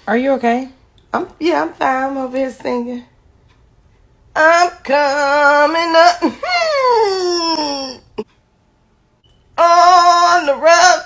Are you okay? I'm fine. I'm over here singing. I'm coming up on the rough